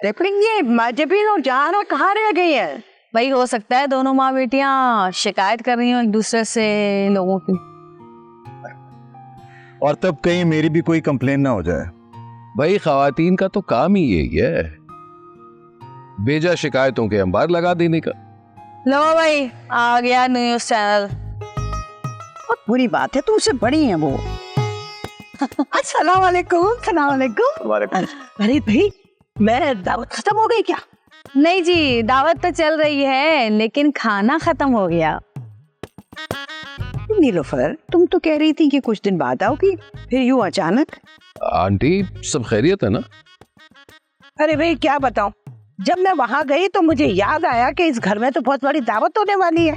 लेकिन ये जबीन और जहाना कहाँ रह गई है? भाई हो सकता है दोनों माँ बेटियां शिकायत कर रही हो एक दूसरे से लोगों की। और तब कहीं मेरी भी कोई कंप्लेन ना हो जाए। भाई खवातीन का तो काम ही यही है, बेजा शिकायतों के अंबार लगा देने का। लो भाई आ गया न्यूज़ चैनल। बहुत बुरी बात है, तुमसे बड़ी है वो। अस्सलाम वालेकुम। सलाम वालेकुम। अरे भाई, मैं दावत खत्म हो गई क्या? नहीं जी, दावत तो चल रही है लेकिन खाना खत्म हो गया। नीलोफर, तुम तो कह रही थी कि कुछ दिन बाद आओगी, फिर यूं अचानक? आंटी सब खैरियत है ना? अरे भाई क्या बताऊं, जब मैं वहां गई तो मुझे याद आया कि इस घर में तो बहुत बड़ी दावत होने वाली है।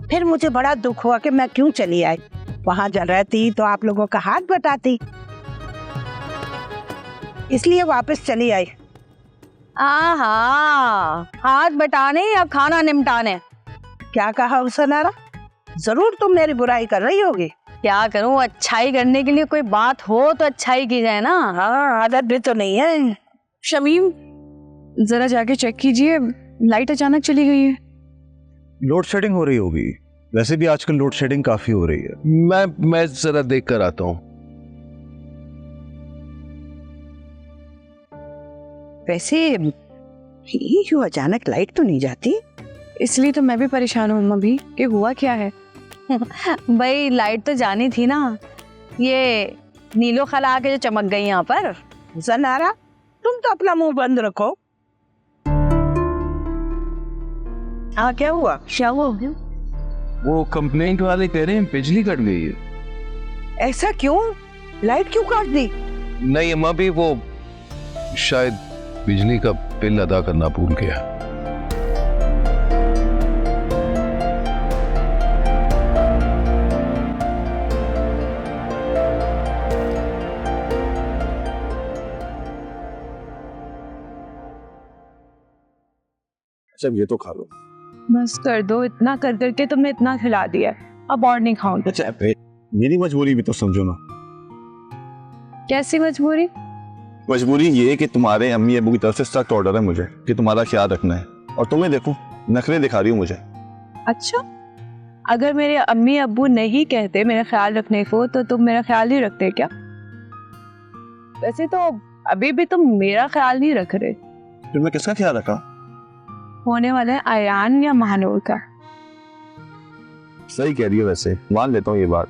फिर मुझे बड़ा दुख हुआ कि मैं क्यों चली आई। वहां जल रहती तो आप लोगों का हाथ बटाती, इसलिए वापस चली आई। आहा, हाथ बटाने या खाना निपटाने? क्या कहा हुसनारा? जरूर तुम मेरी बुराई कर रही होगी। क्या करूं, अच्छाई करने के लिए कोई बात हो तो अच्छाई की जाए ना। हाँ, आदत भी तो नहीं है। शमीम जरा जाके चेक कीजिए, लाइट अचानक चली गई है। लोड शेडिंग हो रही होगी, वैसे भी आजकल लोड शेडिंग काफी हो रही है। मैं जरा देख कर आता हूँ। वैसे यूं अचानक लाइट तो नहीं जाती। इसलिए तो मैं भी परेशान हूँ अम्मी कि हुआ क्या है। भाई लाइट तो जानी थी ना, ये नीलो खला के जो चमक गई यहाँ पर। हुसनारा, तुम तो अपना मुंह बंद रखो। हाँ क्या हुआ? क्या हुआ? वो कंप्लेंट वाले कह रहे हैं बिजली कट गई है। ऐसा क्यों? लाइट क्यों काट दी? नहीं अम्मा, भी वो शायद बिजली का बिल अदा करना भूल गया। अच्छा ये तो खा लो। बस कर दो, इतना कर करके तुमने इतना खिला दिया, अब और नहीं खाऊंगी। अच्छा मेरी मजबूरी भी तो समझो ना। कैसी मजबूरी? मजबूरी ये है कि तुम्हारे अम्मी अबू की तरफ से सख्त ऑर्डर है मुझे कि तुम्हारा ख्याल रखना है, और तुम्हें देखो नखरे दिखा रही हो मुझे। अच्छा, अगर मेरे अम्मी अब्बू नहीं कहते मेरा ख्याल रखने को तो तुम मेरा ख्याल ही रखते क्या? वैसे तो अभी भी तुम मेरा ख्याल नहीं रख रहे। फिर मैं किसका ख्याल रखा? होने वाला है आयान या महानूर का। सही कह रही हो, वैसे मान लेता हूँ ये बात।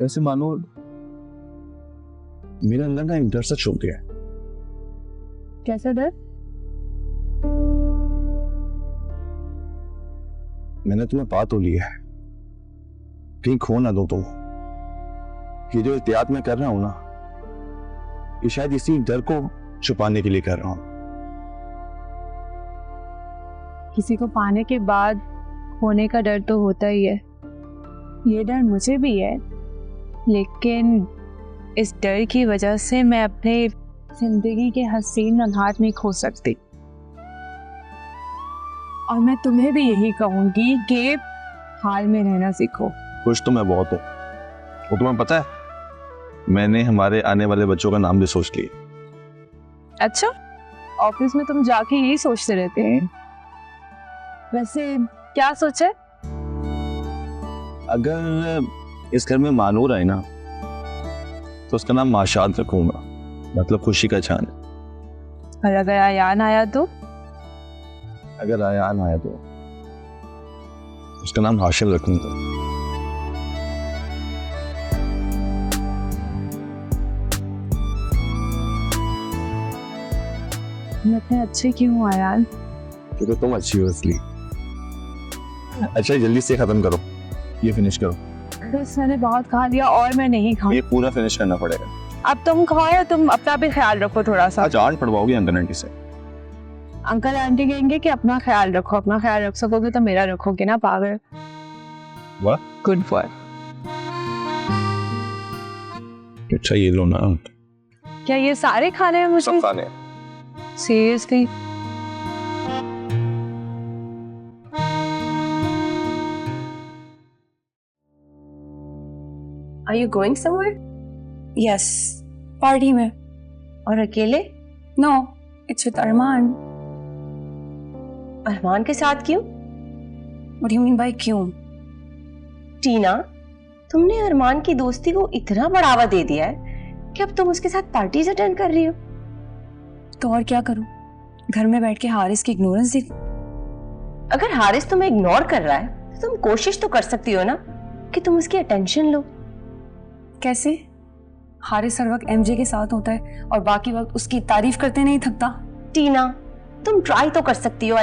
वैसे मानो मेरे अंदर ना एक डर सा छुप गया। कैसा डर? मैंने तुम्हें पा तो लिया है, कहीं खो ना दो तुम। ये जो एहतियात मैं कर रहा हूं ना, ये शायद इसी डर को छुपाने के लिए कर रहा हूं। किसी को पाने के बाद होने का डर तो होता ही है, ये डर मुझे भी है, लेकिन इस डर की वजह से मैं अपने जिंदगी के हसीन लम्हात नहीं खो सकती। और मैं तुम्हें भी यही कहूंगी कि हाल में रहना सीखो। खुश तो मैं बहुत हूँ, वो तुम्हें पता है मैंने हमारे आने वाले बच्चों का नाम भी सोच लिया। अच्छा, ऑफिस में तुम जाके यही सोचते रहते हैं? वैसे क्या सोचा? अगर इस घर में मानूर आए ना तो उसका नाम माशाद रखूंगा, मतलब खुशी का चांद। और अगर आयान आया तो? अगर आयान आया तो उसका नाम हाशिम रखूंगा। मैं इतने अच्छे क्यों हूँ आयान? क्योंकि तुम अच्छी हो इसलिए। अच्छा जल्दी से खत्म करो, ये फिनिश करो। बस मैंने बहुत खा लिया और मैं नहीं खाऊं। ये पूरा फिनिश करना पड़ेगा। अब तुम खाओ या तुम अपना भी ख्याल रखो थोड़ा सा। आज आंट पड़वाओगी अंकल आंटी से। अंकल आंटी कहेंगे कि अपना ख्याल रखो, अपना ख्याल रख सकोगे तो मेरा रखोगे ना पागल। वाह, गुड फॉर। अच्छा ये लो ना। क्या ये सारे खाने हैं मुझे? सब खाने। Seriously? Are you going somewhere? Yes, party में. और अकेले? No, it's with अरमान. अरमान के साथ क्यों? What do you mean by क्यों? टीना, तुमने अरमान की दोस्ती को इतना बढ़ावा दे दिया है कि अब तुम उसके साथ पार्टीज अटेंड कर रही हो। तो और क्या करूं? घर में बैठ के हारिस की इग्नोरेंस दी। अगर हारिस तुम्हें इग्नोर कर रहा है तो तुम कोशिश तो कर सकती हो ना कि तुम उसकी अटेंशन लो। कैसे? हारिस हर वक्त एमजे के साथ होता है और बाकी वक्त उसकी तारीफ करते नहीं थकता। टीना, तुम ट्राई तो कर सकती हो,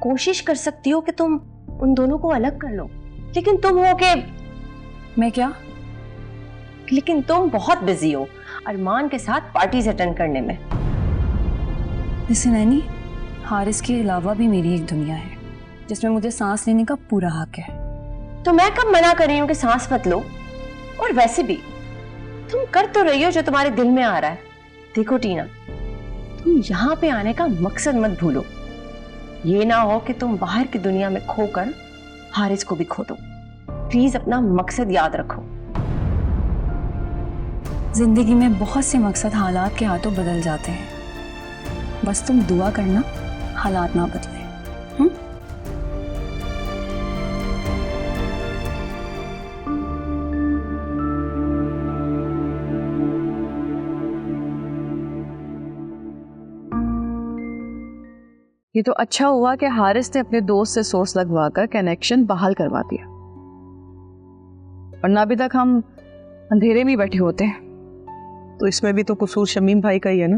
कोशिश कर सकती हो कि तुम उन दोनों को अलग कर लो, लेकिन तुम हो के मैं क्या? लेकिन तुम बहुत बिजी हो अरमान के साथ पार्टीज अटेंड करने में। लिसन एनी, हारिस के अलावा भी मेरी एक दुनिया है जिसमें मुझे सांस लेने का पूरा हक है। तो मैं कब मना कर रही हूँ कि सांस मत लो? और वैसे भी तुम कर तो रही हो जो तुम्हारे दिल में आ रहा है। देखो टीना, तुम यहाँ पे आने का मकसद मत भूलो। ये ना हो कि तुम बाहर की दुनिया में खोकर हारिस को भी खो दो। प्लीज अपना मकसद याद रखो। जिंदगी में बहुत से मकसद हालात के हाथों बदल जाते हैं, बस तुम दुआ करना हालात ना बदले। ये तो अच्छा हुआ कि हारिस ने अपने दोस्त से सोर्स लगवाकर कनेक्शन बहाल करवा दिया, वरना अभी तक हम अंधेरे में बैठे होते हैं। तो इसमें भी तो कसूर शमीम भाई का ही है ना।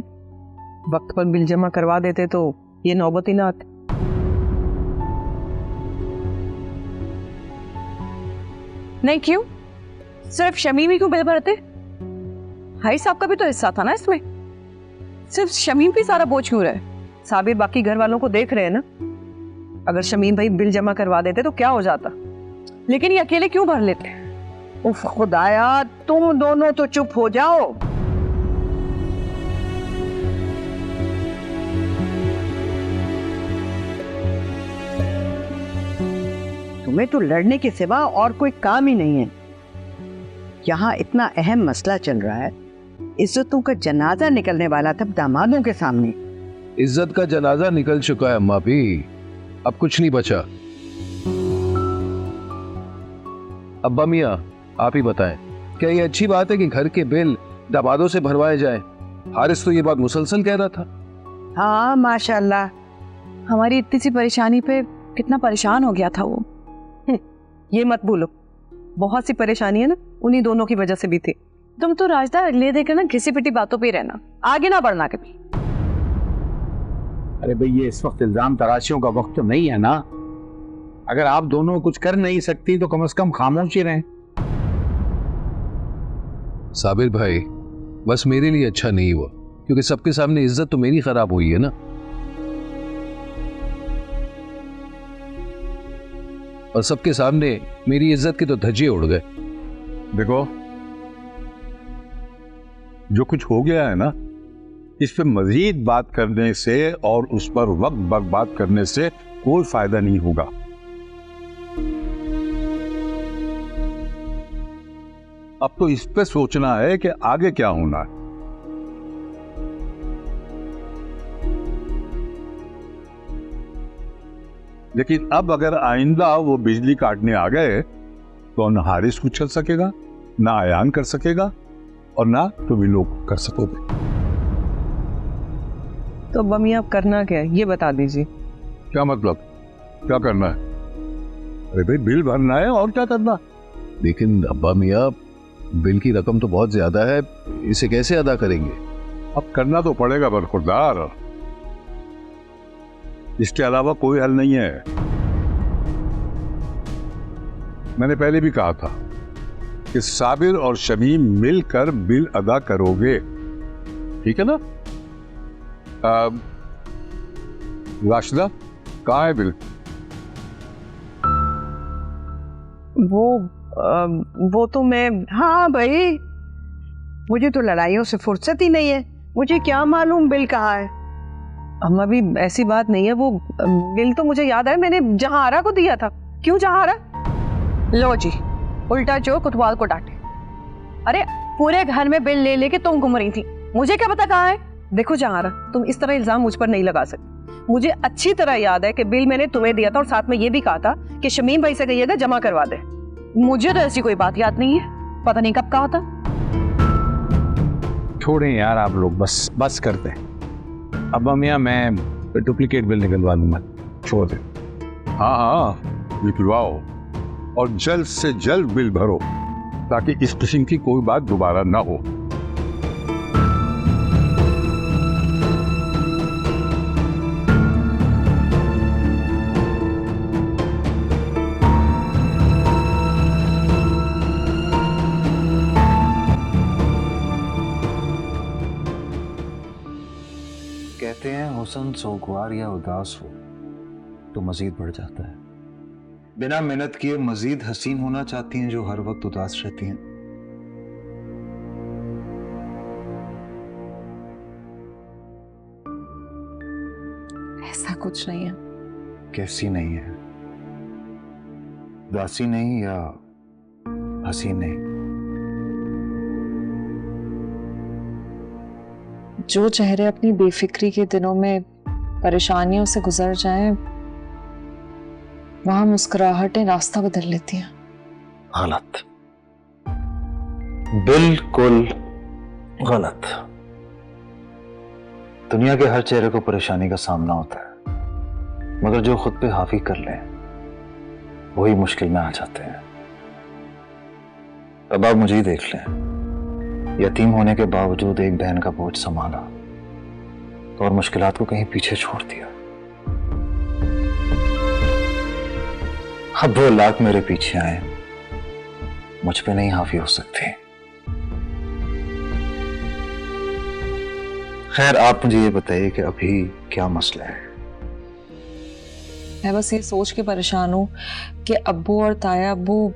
वक्त पर बिल जमा करवा देते तो ये नौबत ही ना आती। नहीं, क्यों? सिर्फ शमीम ही क्यों बिल भरते? भाई साहब का भी तो हिस्सा था ना इसमें। सिर्फ शमीम पे सारा बोझ क्यों रहे? साबिर बाकी घर वालों को देख रहे हैं ना। अगर शमीम भाई बिल जमा करवा देते तो क्या हो जाता। लेकिन ये अकेले क्यों भर लेते? उफ खुदाया, तुम दोनों तो चुप हो जाओ। तुम्हें तो लड़ने के सिवा और कोई काम ही नहीं है। यहाँ इतना अहम मसला चल रहा है, इज्जतों का जनाजा निकलने वाला था दामादों के सामने। इज्जत का जनाजा निकल चुका है अम्मा भी, अब कुछ नहीं बचा। अब्बा मियाँ आप ही बताएं, क्या ये अच्छी बात है कि घर के बिल दामादों से भरवाए जाएं? हारिस तो ये बात मुसलसल कह रहा था। हाँ माशाल्लाह, हमारी इतनी सी परेशानी पे कितना परेशान हो गया था वो। ये मत भूलो, बहुत सी परेशानी है ना उन्हीं दोनों की वजह से भी थी। तुम तो राजदा अगले देकर ना घिसी पिटी बातों पे रहना, आगे ना बढ़ना कभी। अरे भाई, ये इस वक्त इल्जाम तराशियों का वक्त तो नहीं है ना। अगर आप दोनों कुछ कर नहीं सकती तो कम से कम खामोश ही रहें। साबिर भाई, बस मेरे लिए अच्छा नहीं हुआ, क्योंकि सबके सामने इज्जत तो मेरी खराब हुई है ना। और सबके सामने मेरी इज्जत के तो धज्जे उड़ गए। देखो, जो कुछ हो गया है ना, इस पे मजीद बात करने से और उस पर वक्त बर्बाद करने से कोई फायदा नहीं होगा। अब तो इस पे सोचना है कि आगे क्या होना है। लेकिन अब अगर आइंदा वो बिजली काटने आ गए तो न हारिस कुछ चल सकेगा, ना आयान कर सकेगा और ना तुम लोग कर सकोगे। तो बमी आप करना क्या है ये बता दीजिए। क्या मतलब? क्या करना है? अरे भाई, बिल भरना है और क्या करना। लेकिन अब्बा मियाँ, बिल की रकम तो बहुत ज्यादा है, इसे कैसे अदा करेंगे? अब करना तो पड़ेगा बरखुरदार, इसके अलावा कोई हल नहीं है। मैंने पहले भी कहा था कि साबिर और शमीम मिलकर बिल अदा करोगे, ठीक है ना? राशिदा, कहाँ है बिल? वो तो मैं, हाँ भाई, मुझे तो लड़ाइयों से फुर्सत ही नहीं है। मुझे क्या मालूम बिल कहाँ है। अम्मा भी ऐसी बात नहीं है, वो बिल तो मुझे याद है, मैंने जहारा को दिया था। क्यों जहारा? लो जी, उल्टा जो कुतवाल को डांटे। अरे पूरे घर में बिल ले लेके तुम घूम रही थी, मुझे क्या पता कहाँ है। देखो जहारा, तुम इस तरह इल्जाम मुझ पर नहीं लगा सकती। मुझे अच्छी तरह याद है कि बिल मैंने तुम्हें दिया था और साथ में ये भी कहा था कि शमीम भाई से कहिएगा जमा करवा दे। मुझे तो ऐसी कोई बात याद नहीं है, पता नहीं कब कहा था। छोड़ें यार आप लोग, बस करते हैं। अब्बा मियाँ मैं डुप्लीकेट बिल निकलवा दूंगा, छोड़ दे। हाँ निकलवाओ और जल्द से जल्द बिल भरो ताकि इस किस्म की कोई बात दोबारा ना हो। कहते हैं हुस्न सोगवार या उदास हो तो मजीद बढ़ जाता है। बिना मेहनत किए मजीद हसीन होना चाहती हैं जो हर वक्त उदास रहती हैं। ऐसा कुछ नहीं है। कैसी नहीं है? उदासी नहीं या हसीन नहीं? जो चेहरे अपनी बेफिक्री के दिनों में परेशानियों से गुजर जाएं, वहां मुस्कुराहटें रास्ता बदल लेती हैं। गलत, बिल्कुल गलत। दुनिया के हर चेहरे को परेशानी का सामना होता है, मगर जो खुद पे हावी कर ले वही मुश्किल में आ जाते हैं। अब आप मुझे ही देख लें, यतीम होने के बावजूद एक बहन का बोझ संभाला तो और मुश्किलात को कहीं पीछे छोड़ दिया। अब वो लाख मेरे पीछे आए, मुझ पे नहीं हावी हो सकते। खैर आप मुझे ये बताइए कि अभी क्या मसला है? मैं बस ये सोच के परेशान हूँ कि अब्बू और ताया अब्बू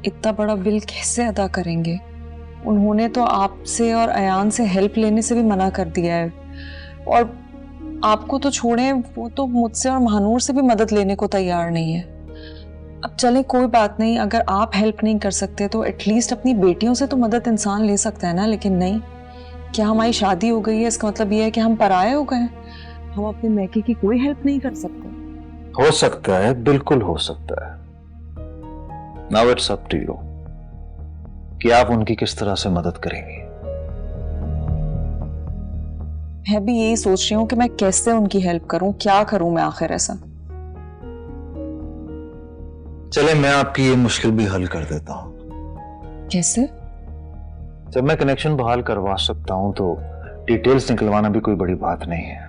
इतना बड़ा बिल कैसे अदा करेंगे। उन्होंने तो आपसे और अयान से हेल्प लेने से भी मना कर दिया है, और आपको तो छोड़ें, वो तो मुझसे और महानूर से भी मदद लेने को तैयार नहीं है। अब चले कोई बात नहीं, अगर आप हेल्प नहीं कर सकते तो एटलीस्ट अपनी बेटियों से तो मदद इंसान ले सकता है ना। लेकिन नहीं, क्या हमारी शादी हो गई है इसका मतलब ये है कि हम पराये हो गए? हम अपने मैके की कोई हेल्प नहीं कर सकते? हो सकता है, बिल्कुल हो सकता है। Now it's up to you कि आप उनकी किस तरह से मदद करेंगी। मैं भी यही सोच रही हूँ कि मैं कैसे उनकी हेल्प करूं, क्या करूं मैं आखिर ऐसा। चले मैं आपकी ये मुश्किल भी हल कर देता हूं। कैसे? जब मैं कनेक्शन बहाल करवा सकता हूं तो डिटेल्स निकलवाना भी कोई बड़ी बात नहीं है।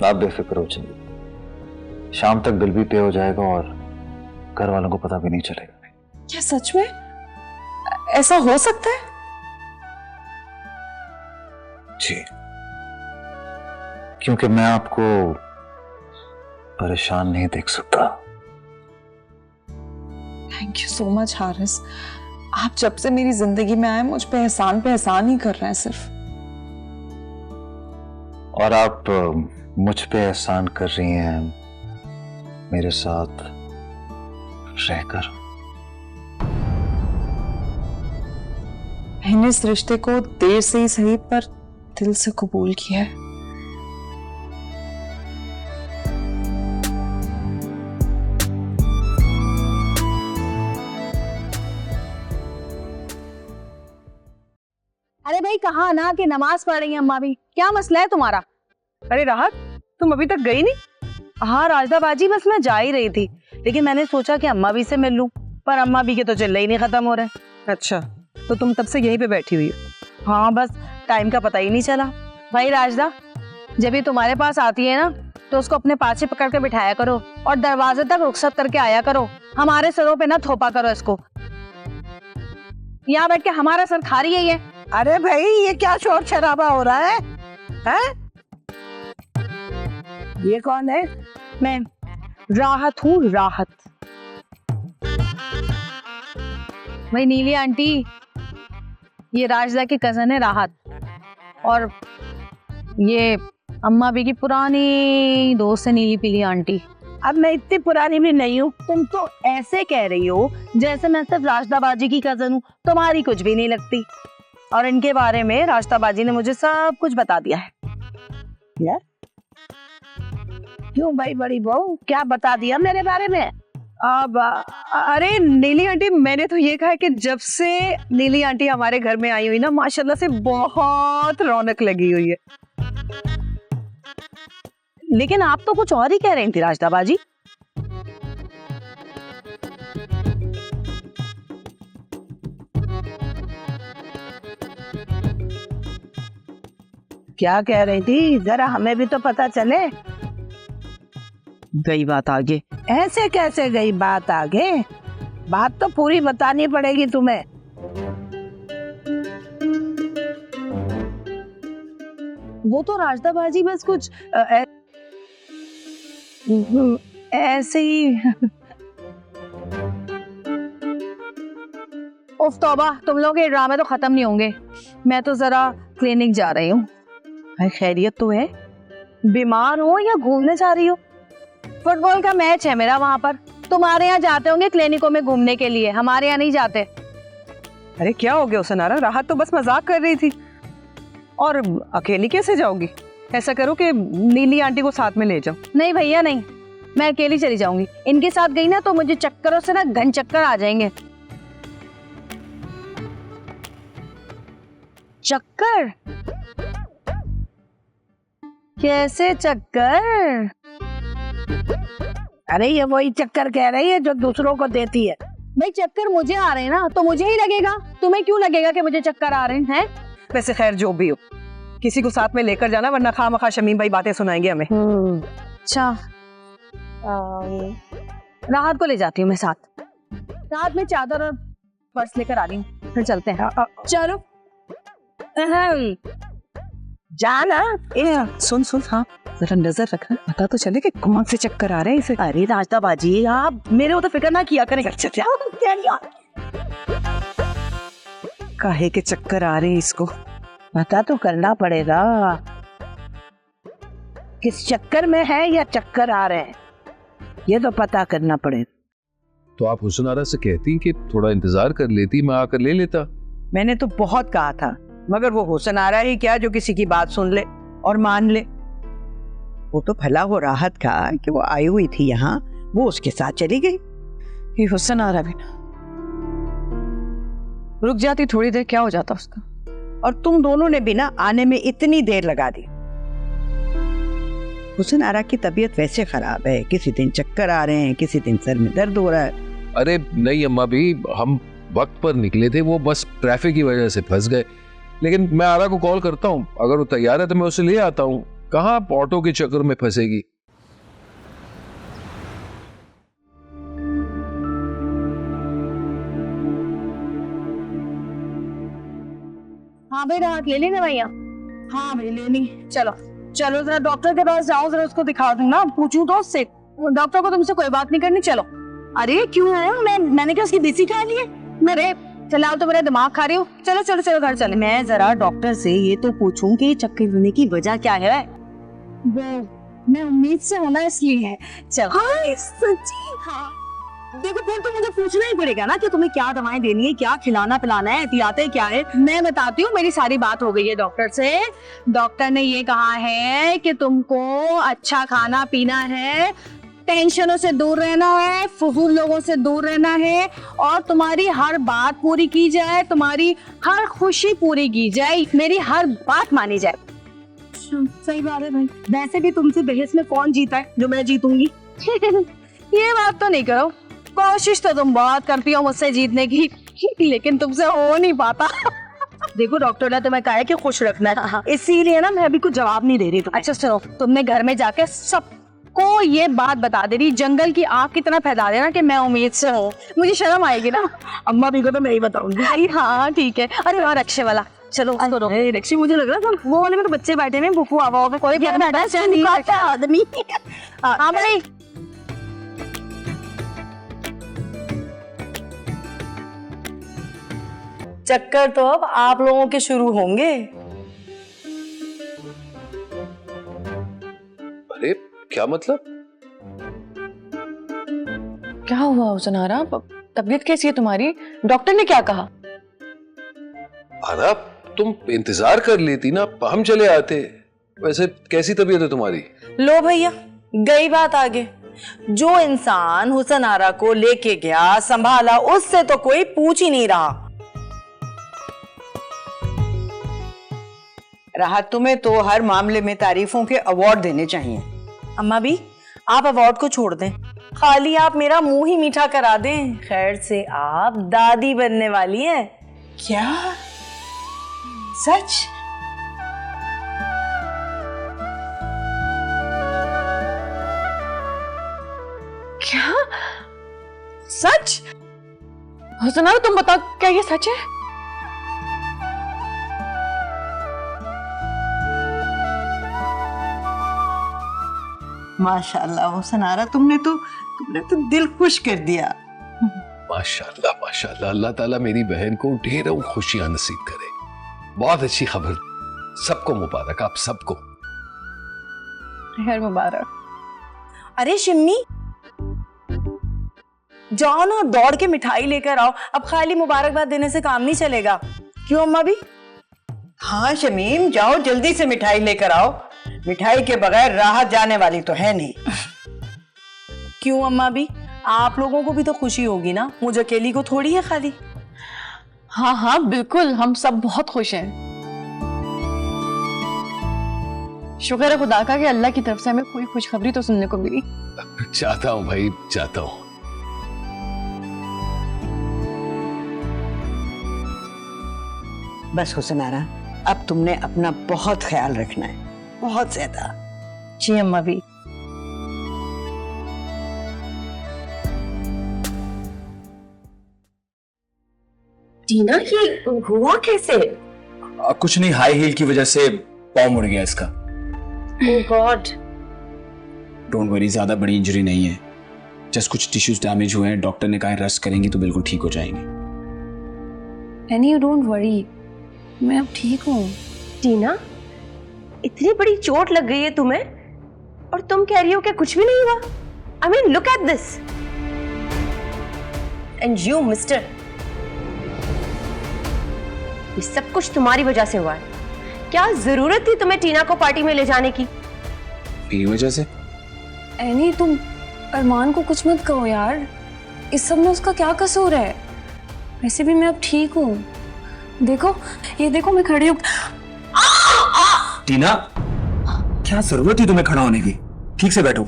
आप बेफिक्र हो चलिए, शाम तक बिल भी पे हो जाएगा और घर वालों को पता भी नहीं चलेगा। क्या सच में ऐसा हो सकता है? जी, क्योंकि मैं आपको परेशान नहीं देख सकता। Thank you so much Haris, आप जब से मेरी जिंदगी में आए मुझ पे एहसान ही कर रहे हैं सिर्फ। और आप मुझ पे एहसान कर रही हैं मेरे साथ रहकर। मैंने इस रिश्ते को देर से ही सही पर दिल से कबूल किया है। अरे भाई कहाँ ना कि नमाज पढ़ रही है अम्मा भी, क्या मसला है तुम्हारा? अरे राहत, तुम अभी तक गई नहीं? हाँ राजदा बाजी, बस मैं जा ही रही थी, लेकिन मैंने सोचा कि अम्मा भी से मिल लूं, पर अम्मा भी के तो चिल्ले ही नहीं खत्म हो रहे। अच्छा, तो तुम तब से यहीं पे बैठी हुई हो? हाँ बस टाइम का पता ही नहीं चला। भाई राजदा, जब ये तुम्हारे पास आती है ना तो उसको अपने पाछे पकड़ के बिठाया करो और दरवाजे तक रुखसत करके आया करो। हमारे सरों पे ना थोपा करो इसको, यहाँ बैठ के हमारा सर खा रही है ये। अरे भाई ये क्या शोर शराबा हो रहा है? हैं? ये कौन है? मैं राहत हूँ, राहत। भाई नीली आंटी, ये राजदा की कजन है राहत, और ये अम्मा भी की पुरानी दोस्त है नीली पीली आंटी। अब मैं इतनी पुरानी भी नहीं हूँ। तुम तो ऐसे कह रही हो जैसे मैं सिर्फ राजदा बाजी की कजन हूँ, तुम्हारी कुछ भी नहीं लगती। और इनके बारे में राजदा बाजी ने मुझे सब कुछ बता दिया है। यार क्यों भाई बड़ी बहू, क्या बता दिया मेरे बारे में? अब अरे नीली आंटी, मैंने तो ये कहा है कि जब से नीली आंटी हमारे घर में आई हुई ना, माशाल्लाह से बहुत रौनक लगी हुई है। लेकिन आप तो कुछ और ही कह रही थी राजदा बाजी। क्या कह रही थी, जरा हमें भी तो पता चले। गई बात आगे। ऐसे कैसे गई बात आगे? बात तो पूरी बतानी पड़ेगी तुम्हें। वो तो राजदा बाजी बस कुछ ऐसे ही। उफ तौबा, तुम लोग के ड्रामे तो खत्म नहीं होंगे। मैं तो जरा क्लिनिक जा रही हूँ। खैरियत तो है? बीमार हो या घूमने जा रही हो? फुटबॉल का मैच है मेरा वहाँ पर। तुम्हारे यहाँ जाते होंगे क्लिनिकों में घूमने के लिए, हमारे यहाँ नहीं जाते। अरे क्या हो गया उसे नारा? राहत तो बस मजाक कर रही थी। और अकेली कैसे जाओगी? ऐसा करो कि नीली आंटी को साथ में ले जाओ। नहीं भैया नहीं, मैं अकेली चली जाऊंगी। इनके साथ गई ना तो मुझे चक्करों से ना घन चक्कर आ जाएंगे। चक्कर? कैसे चक्कर? अरे ये वही चक्कर कह रही है जो दूसरों को देती है। भाई चक्कर मुझे आ रहे हैं ना तो मुझे ही लगेगा, तुम्हें क्यों लगेगा कि मुझे चक्कर आ रहे हैं? वैसे खैर जो भी हो, किसी को साथ में लेकर जाना, वरना खामखा शमीम भाई बातें सुनाएंगे हमें। अच्छा, राहत को ले जाती हूँ मैं साथ। रात में चादर और पर्स लेकर आ रही हूँ, फिर चलते हैं। चलो जाना। सुन सुन, हाँ जरा नजर रखना, पता तो चले कि कौन से चक्कर आ रहे हैं इसे। अरे राजदा बाजी, आप मेरे को तो फिक्र ना किया करें। काहे के चक्कर आ रहे हैं इसको? पता तो करना पड़ेगा किस चक्कर में है या चक्कर आ रहे हैं, ये तो पता करना पड़ेगा। तो आप हुस्न आरा से कहती कि थोड़ा इंतजार कर लेती, मैं आकर ले लेता। मैंने तो बहुत कहा था, मगर वो हुस्न आ रहा ही क्या जो किसी की बात सुन ले और मान ले। वो तो भला वो राहत का कि वो आई हुई थी यहाँ, वो उसके साथ चली गई। ये हुस्न आ रहा भी ना, रुक जाती थोड़ी देर, क्या हो जाता उसका। और तुम दोनों ने भी ना आने में इतनी देर लगा दी। हुस्न आरा की तबीयत वैसे खराब है, किसी दिन चक्कर आ रहे हैं, किसी दिन सर में दर्द हो रहा है। अरे नहीं अम्मा भी, हम वक्त पर निकले थे, वो बस ट्रैफिक की वजह से फंस गए। लेकिन मैं आरा को कॉल करता हूँ, अगर वो तैयार है तो मैं उसे ले आता हूँ। कहाँ ऑटो के चक्कर में फंसेगी। हाँ भाई राहत ले लेना भैया। हाँ भाई लेनी। चलो चलो जरा डॉक्टर के पास जाओ, जरा उसको दिखा दूँ ना, पूछूं तो उससे। डॉक्टर को तुमसे कोई बात नहीं करनी। चलो। अरे क्यों है? मैंने क्या उसकी बीसी खा ली है? मेरे फिलहाल तो मेरा दिमाग खा रही हूँ। चलो चलो चलो घर चले। मैं जरा डॉक्टर से ये तो पूछूं कि चक्कर होने की वजह क्या है। वो मैं उम्मीद से होना इसलिए है। चलो। हाँ सच्ची? हाँ देखो फिर तो मुझे पूछना ही पड़ेगा ना कि तुम्हें क्या दवाएं देनी है, क्या खिलाना पिलाना है, एहतियातें क्या है। मैं बताती हूँ, मेरी सारी बात हो गई है डॉक्टर से। डॉक्टर ने ये कहा है कि तुमको अच्छा खाना पीना है, टेंशनों से दूर रहना है, फजूल लोगों से दूर रहना है, और तुम्हारी हर बात पूरी की जाए, तुम्हारी हर खुशी पूरी की जाए, मेरी हर बात मानी जाए। सही बात है भाई। वैसे भी तुमसे बहस में कौन जीता है जो मैं जीतूंगी? ये बात तो नहीं करो, कोशिश तो तुम बहुत करती हो मुझसे जीतने की, लेकिन तुमसे हो नहीं पाता। देखो डॉक्टर ने तुम्हें कहा है कि खुश रखना है, इसीलिए ना मैं अभी कुछ जवाब नहीं दे रही। अच्छा सुनो, तुमने घर में जाके सबको ये बात बता दे रही, जंगल की आग की तरह फैला देना कि मैं उम्मीद से हूँ। मुझे शर्म आएगी ना। अम्मा भी को तो मैं ही बताऊंगी। हाँ ठीक है। अरे और रक्षे वाला, चलो रक्षी, मुझे लग रहा था वो वाले में तो बच्चे बैठे हैं, बुफू आवा में कोई बैठा आदमी। हाँ भाई चक्कर तो अब आप लोगों के शुरू होंगे। अरे क्या मतलब? क्या हुआ हुसनारा? तबीयत कैसी है तुम्हारी? डॉक्टर ने क्या कहा? आरा, तुम इंतजार कर लेती ना, हम चले आते। वैसे कैसी तबीयत है तुम्हारी? लो भैया, गई बात आगे। जो इंसान हुसन आरा को लेके गया, संभाला, उससे तो कोई पूछ ही नहीं रहा। राहत, तुम्हें तो हर मामले में तारीफों के अवार्ड देने चाहिए। अम्मा भी, आप अवार्ड को छोड़ दें, खाली आप मेरा मुंह ही मीठा करा दें। खैर से आप दादी बनने वाली हैं। क्या? सच? क्या सच? हुसनारा तुम बताओ, क्या ये सच है? माशाल्लाह हुसनारा, तुमने तो दिल खुश कर दिया। माशाल्लाह माशाल्लाह, अल्लाह ताला मेरी बहन को ढेरों खुशियां नसीब करे। बहुत अच्छी खबर, सबको मुबारक, आप सबको खैर मुबारक। अरे शिम्मी, जाओ ना, दौड़ के मिठाई लेकर आओ। अब खाली मुबारकबाद देने से काम नहीं चलेगा। क्यों अम्मा भी? हाँ शमीम, जाओ जल्दी से मिठाई लेकर आओ। मिठाई के बगैर राहत जाने वाली तो है नहीं। क्यों अम्मा भी? आप लोगों को भी तो खुशी होगी ना, मुझे अकेली को थोड़ी है खाली। हाँ हाँ बिल्कुल, हम सब बहुत खुश हैं। शुक्र है खुदा का कि अल्लाह की तरफ से हमें कोई खुशखबरी तो सुनने को मिली। चाहता हूँ भाई, चाहता हूँ। बस हुसनारा, अब तुमने अपना बहुत ख्याल रखना है, बहुत ज्यादा। जी अम्मा भी। टीना, ये हुआ कैसे? कुछ नहीं, हाई हील की वजह से पाँव मुड़ गया इसका। ओह गॉड। डोंट वरी, ज्यादा बड़ी इंजरी नहीं है, जस्ट कुछ टिश्यूज डैमेज हुए हैं। डॉक्टर ने कहा रेस्ट करेंगी तो बिल्कुल ठीक हो जाएंगे। एनी, डोंट वरी, मैं अब ठीक हूँ। टीना, इतनी बड़ी चोट लग गई है तुम्हें और तुम कह रही हो कि कुछ भी नहीं हुआ? I mean look at this. And you mister, ये सब कुछ तुम्हारी वजह से हुआ है। क्या जरूरत थी तुम्हें टीना को पार्टी में ले जाने की? मेरी वजह से? एनी, तुम अरमान को कुछ मत कहो यार, इस सब में उसका क्या कसूर है? वैसे भी मैं अब ठीक हूँ। देखो, ये देखो, मैं खड़ी हूँ। टीना, क्या जरूरत थी तुम्हें खड़ा होने की? ठीक से बैठो।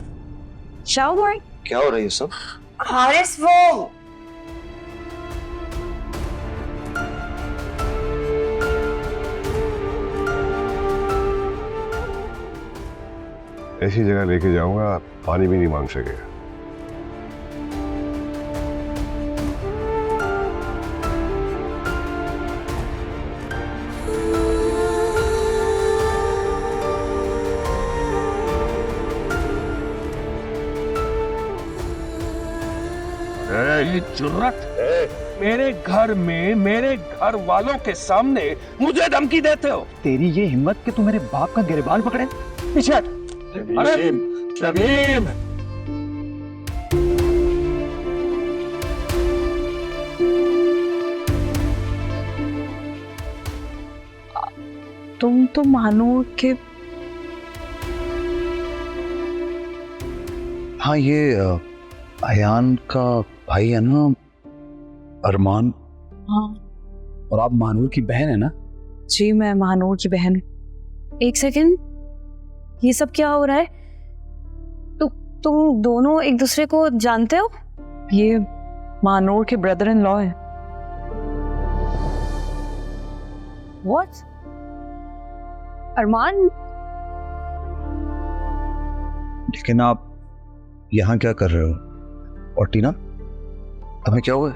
क्या हो रहा है ये सब? हारिस, वो ऐसी जगह लेके जाऊंगा पानी भी नहीं मांग सकेगा। जुर्रत, मेरे घर में मेरे घर वालों के सामने मुझे धमकी देते हो? तेरी ये हिम्मत कि तू मेरे बाप का गिरबान पकड़े? पीछे हट। अरे शमीम, तुम तो मानो कि हाँ, ये अयान का भाई है ना, अरमान। हाँ और आप मानूर की बहन है ना? जी, मैं महानूर की बहन। एक सेकंड, ये सब क्या हो रहा है? तुम दोनों एक दूसरे को जानते हो? ये मानूर के ब्रदर इन लॉ है। व्हाट? अरमान? लेकिन आप यहाँ क्या कर रहे हो? और टीना, तुम्हें क्या हुआ?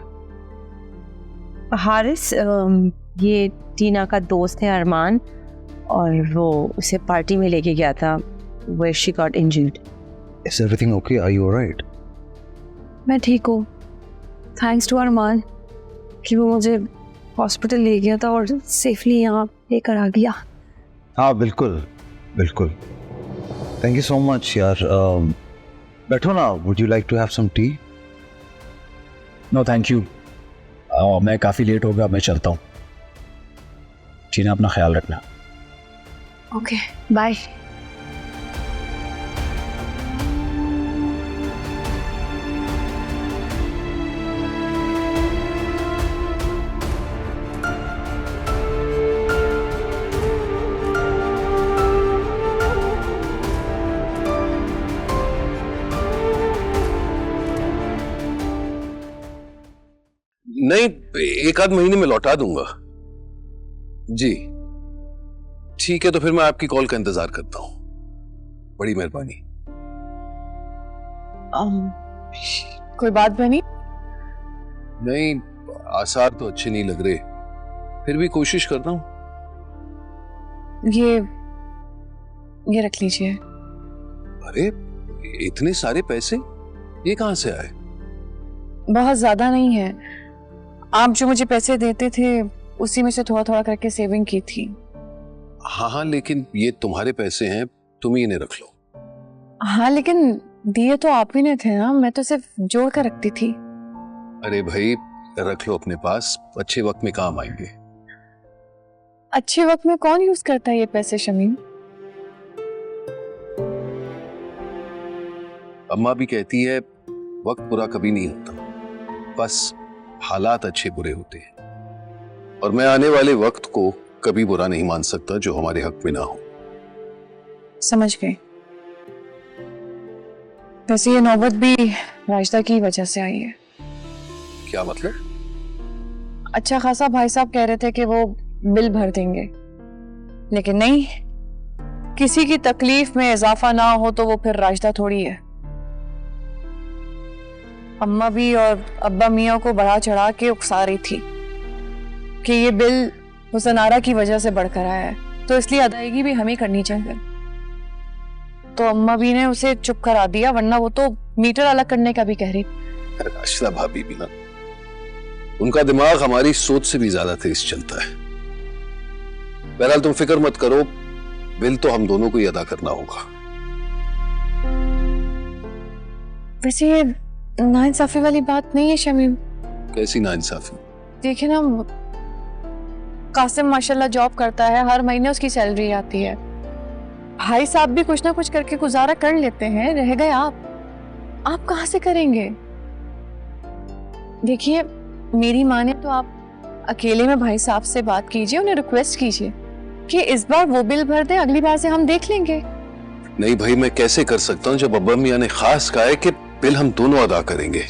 हारिस, ये टीना का दोस्त है अरमान, और वो उसे पार्टी में लेके गया था where she got injured. Is everything okay? Are you alright? मैं ठीक हूँ, थैंक्स टू अरमान कि वो मुझे हॉस्पिटल ले गया था और सेफली यहाँ लेकर आ गया। हाँ बिल्कुल बिल्कुल, थैंक यू सो मच यार। बैठो ना, would you like to have some tea? No thank you, मैं काफ़ी लेट हो गया, मैं चलता हूँ। टीना अपना ख्याल रखना। Okay bye. नहीं, 1 आध महीने में लौटा दूंगा। जी ठीक है, तो फिर मैं आपकी कॉल का इंतजार करता हूं। बड़ी मेहरबानी। कोई बात बनी? नहीं, आसार तो अच्छे नहीं लग रहे, फिर भी कोशिश करता हूं। ये रख लीजिए। अरे इतने सारे पैसे ये कहां से आए? बहुत ज्यादा नहीं है, आप जो मुझे पैसे देते थे उसी में से थोड़ा थोड़ा करके सेविंग की थी। हाँ हाँ, लेकिन ये तुम्हारे पैसे हैं, तुम ही इन्हें रख लो। हाँ लेकिन दिए तो आप ही ने थे ना, मैं तो सिर्फ जोड़ कर रखती थी। अरे भाई रख लो अपने पास, अच्छे वक्त में काम आएंगे। अच्छे वक्त में कौन यूज करता है ये पैसे शमीम? अम्मा भी कहती है वक्त बुरा कभी नहीं होता, बस हालात अच्छे बुरे होते हैं, और मैं आने वाले वक्त को कभी बुरा नहीं मान सकता जो हमारे हक में ना हो। समझ गई। वैसे ये नौबत भी राजदा की वजह से आई है। क्या मतलब? अच्छा खासा भाई साहब कह रहे थे कि वो बिल भर देंगे, लेकिन नहीं, किसी की तकलीफ में इजाफा ना हो तो वो फिर राजदा थोड़ी है। अम्मा भी और अब्बा मियाँ को बढ़ा चढ़ा के उकसा रही थी कि ये बिल हुसनारा की वजह से बढ़कर आया है, तो इसलिए अदायगी भी हमें करनी चाहिए। तो अम्मा भी ने उसे चुप करा दिया, वरना वो तो मीटर अलग करने का भी कह रही। राशिदा भाभी भी ना, उनका दिमाग हमारी सोच से भी ज्यादा तेज चलता है। बहरहाल तुम फिक्र मत करो, बिल तो हम दोनों को ही अदा करना होगा। वैसे ये नाइंसाफी वाली बात नहीं है शमीम। कैसी नाइंसाफी? देखिए ना, कासिम माशाल्लाह जॉब करता है, हर महीने उसकी सैलरी आती है। भाई साहब भी कुछ ना कुछ करके गुजारा कर लेते हैं, रह गए आप कहां से करेंगे? देखिए मेरी माने तो आप अकेले में भाई साहब से बात कीजिए, उन्हें रिक्वेस्ट कीजिए कि इस बार वो बिल भर दें, अगली बार से हम देख लेंगे। नहीं भाई, मैं कैसे कर सकता हूँ जब अब्बा मियाँ ने खास कहा है कि बिल हम दोनों अदा करेंगे,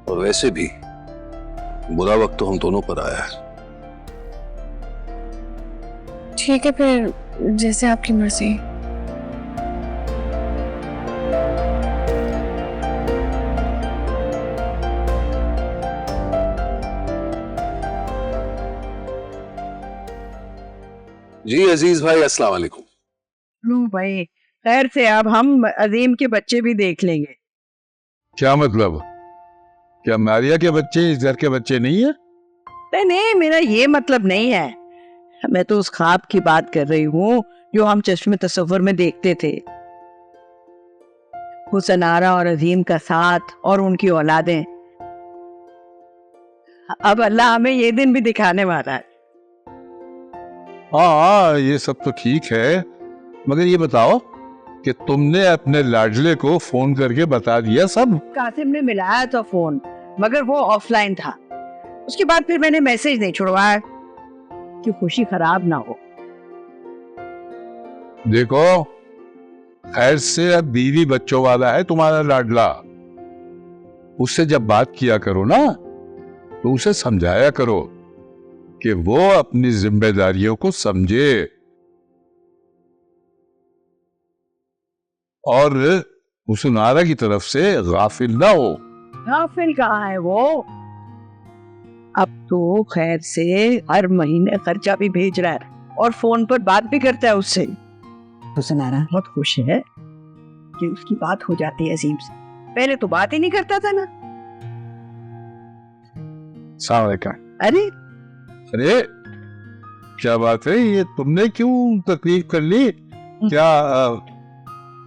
और वैसे भी बुरा वक्त तो हम दोनों पर आया है। ठीक है फिर, जैसे आपकी मर्जी। जी अजीज भाई, अस्सलाम वालेकुम। लो भाई, खैर से अब हम अजीम के बच्चे भी देख लेंगे। क्या मतलब? क्या मारिया के बच्चे इस घर के बच्चे नहीं है? नहीं नहीं, मेरा ये मतलब नहीं है, मैं तो उस ख्वाब की बात कर रही हूँ जो हम चश्मे तसव्वुर में देखते थे। हुसनारा और अजीम का साथ और उनकी औलादें। अब अल्लाह हमें ये दिन भी दिखाने वाला है। हाँ ये सब तो ठीक है, मगर ये बताओ कि तुमने अपने लाडले को फोन करके बता दिया सब? कासिम ने मिलाया था फोन, मगर वो ऑफलाइन था। उसके बाद फिर मैंने मैसेज नहीं छुड़वाया कि खुशी खराब ना हो। देखो, खैर से अब बीवी बच्चों वाला है तुम्हारा लाडला, उससे जब बात किया करो ना तो उसे समझाया करो कि वो अपनी जिम्मेदारियों को समझे, और हुसनारा की तरफ से गाफिल ना हो। गाफिल कहाँ है वो? अब तो खैर से हर महीने खर्चा भी भेज रहा है और फोन पर बात भी करता है उससे। हुसनारा बहुत खुश है कि उसकी बात हो जाती है अजीम से, पहले तो बात ही नहीं करता था ना। अस्सलाम वालेकुम। अरे अरे क्या बात है, ये तुमने क्यों तकलीफ कर ली? क्या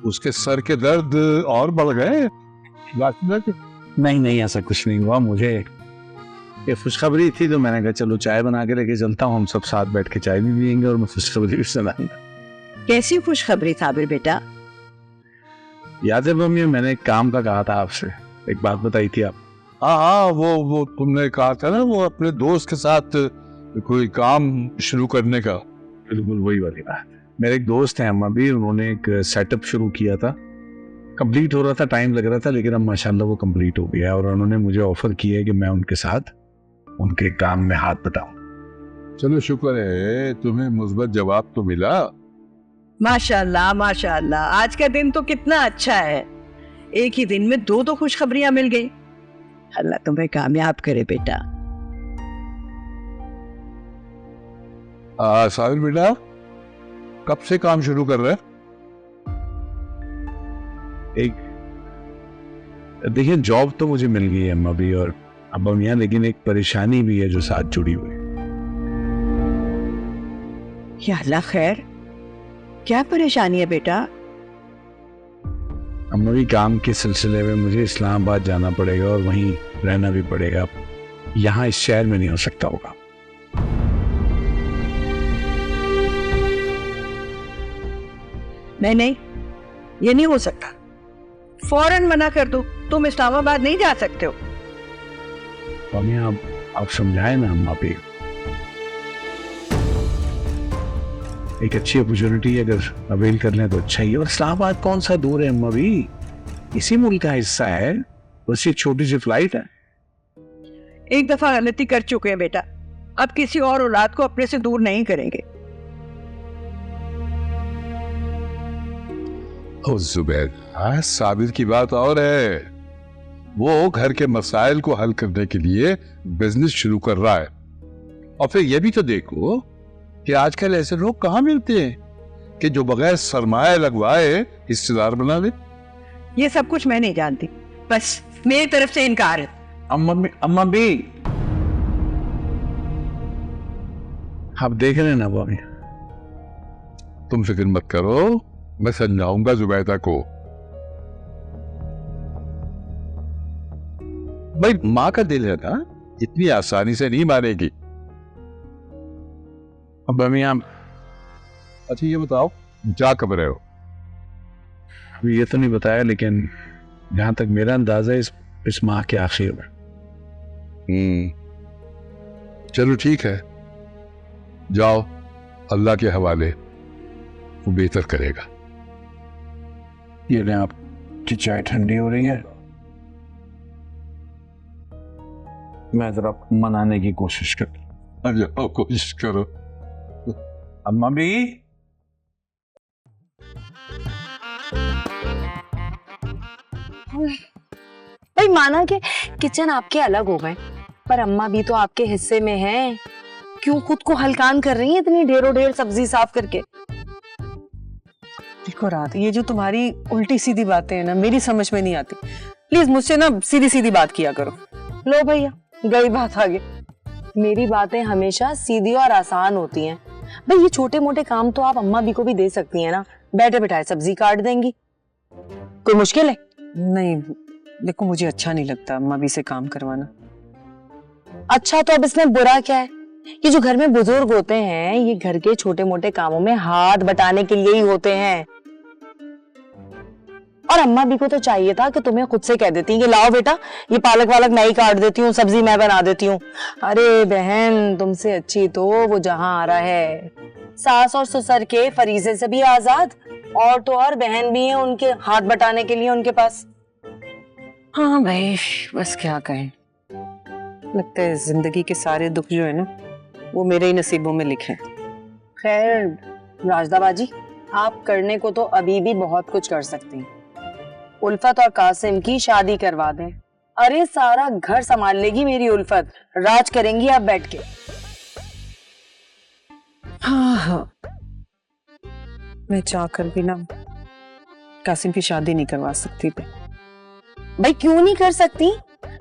उसके सर के दर्द और बढ़ गए? नहीं नहीं, ऐसा कुछ नहीं हुआ। मुझे ये खुशखबरी थी तो मैंने कहा चलो चाय बना के लेके चलता हूँ, हम सब साथ बैठ के चाय भी पियेंगे और मैं खुशखबरी भी सुनाऊंगा। कैसी खुशखबरी साबिर बेटा? याद है मम्मी, मैंने एक काम का कहा था आपसे, एक बात बताई थी आप। हाँ, वो तुमने कहा था ना, वो अपने दोस्त के साथ कोई काम शुरू करने का। बिल्कुल वही वाली बात। मेरे एक दोस्त हैं अम्मा भी, उन्होंने एक सेटअप शुरू किया था, कंप्लीट हो रहा था, टाइम लग रहा था, लेकिन अब माशाल्लाह वो कंप्लीट हो गया और उन्होंने मुझे ऑफर किया है कि मैं उनके साथ उनके काम में हाथ बटाऊं। चलो शुक्र है, तुम्हें मुस्बत जवाब तो मिला। माशाल्लाह माशाल्लाह, आज का दिन तो कितना अच्छा है, एक ही दिन में 2 खुशखबरियां मिल गई। अल्लाह तुम्हें कामयाब करे बेटा। साबिर बेटा, कब से काम शुरू कर रहे हैं? एक देखिए, जॉब तो मुझे मिल गई है अम्मा भी और अब्बा मियां, लेकिन एक परेशानी भी है जो साथ जुड़ी हुई है। या अल्लाह खैर, क्या परेशानी है बेटा? अम्मा भी काम के सिलसिले में मुझे इस्लामाबाद जाना पड़ेगा और वहीं रहना भी पड़ेगा, यहाँ इस शहर में नहीं हो सकता होगा। नहीं, ये नहीं हो सकता, फौरन मना कर दो, तुम इस्लामाबाद नहीं जा सकते हो। मम्मी आप समझाए ना अम्मा भी, एक अच्छी अपॉर्चुनिटी अगर अवेल कर लें तो अच्छा ही है। और इस्लामाबाद कौन सा दूर है अम्मा भी, इसी मुल्क का हिस्सा है, बस ये छोटी सी फ्लाइट है। एक दफा गलती कर चुके हैं बेटा, अब किसी और औलाद को अपने से दूर नहीं करेंगे। ओ जुबैर, हाँ, साबिर की बात और है, वो घर के मसाइल को हल करने के लिए बिजनेस शुरू कर रहा है। और फिर ये भी तो देखो कि आजकल ऐसे लोग कहाँ मिलते हैं कि जो बगैर सरमाया लगवाए हिस्सेदार बना ले। ये सब कुछ मैं नहीं जानती, बस मेरी तरफ से इनकार है। अम्मा भी आप देख रहे हैं ना भाभी, तुम फिक्र मत करो, मैं समझाऊंगा जुबैदा को। भाई माँ का दिल है ना, इतनी आसानी से नहीं मानेगी। अब आप अच्छा ये बताओ, क्या कब रहे हो? अभी ये तो नहीं बताया, लेकिन जहां तक मेरा अंदाजा है इस माह के आखिर में। चलो ठीक है, जाओ, अल्लाह के हवाले, वो बेहतर करेगा। ये लें, आपकी चाय ठंडी हो रही है, मैं जरा मनाने की कोशिश कर। जाओ, कोशिश करो। अम्मा भी भाई, माना कि किचन आपके अलग हो गए, पर अम्मा भी तो आपके हिस्से में है, क्यों खुद को हलकान कर रही है इतनी ढेरों ढेर सब्जी साफ करके? देखो रात, ये जो तुम्हारी उल्टी सीधी बातें हैं ना, मेरी समझ में नहीं आती। प्लीज मुझसे ना सीधी सीधी बात किया करो। लो भैया, गई बात आगे। मेरी बातें हमेशा सीधी और आसान होती हैं। भाई ये छोटे मोटे काम तो आप अम्मा भी को भी दे सकती हैं ना, बैठे बैठाए सब्जी काट देंगी, कोई मुश्किल है? नहीं देखो, मुझे अच्छा नहीं लगता अम्मा भी से काम करवाना। अच्छा तो अब इसमें बुरा क्या है? ये जो घर में बुजुर्ग होते हैं, ये घर के छोटे मोटे कामों में हाथ बटाने के लिए ही होते हैं। और अम्मा भी को तो चाहिए था कि तुम्हें खुद से कह देती कि लाओ बेटा, ये पालक वालक मैं ही काट देती हूँ, सब्जी मैं बना देती हूँ। अरे बहन, तुमसे अच्छी तो वो जहां आ रहा है, सास और ससुर के फरीजे से भी आजाद, और तो और बहन भी है उनके हाथ बटाने के लिए उनके पास। हाँ भाई, बस क्या कहें, लगता है जिंदगी के सारे दुख जो है ना, वो मेरे ही नसीबों में लिखे हैं। खैर राजदा बाजी, आप करने को तो अभी भी बहुत कुछ कर सकती हैं। उल्फत और कासिम की शादी करवा दें, अरे सारा घर संभाल लेगी मेरी उल्फत, राज करेंगी आप बैठ के। हाँ, मैं चाहकर भी ना कासिम की शादी नहीं करवा सकती थी। भाई क्यों नहीं कर सकती?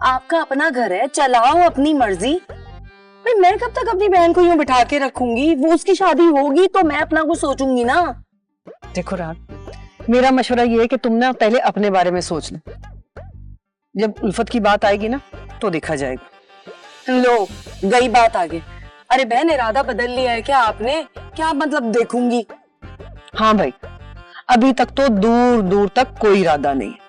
आपका अपना घर है, चलाओ अपनी मर्जी। भाई मैं कब तक अपनी बहन को यूं बिठा के रखूंगी? वो उसकी शादी होगी तो मैं अपना कुछ सोचूंगी ना। देखो रात, मेरा मशवरा ये है कि तुम ना पहले अपने बारे में सोच लो। जब उल्फत की बात आएगी ना तो देखा जाएगा। लो, गई बात आगे। अरे बहन, इरादा बदल लिया है क्या आपने? क्या मतलब देखूंगी? हाँ भाई, अभी तक तो दूर दूर तक कोई इरादा नहीं है।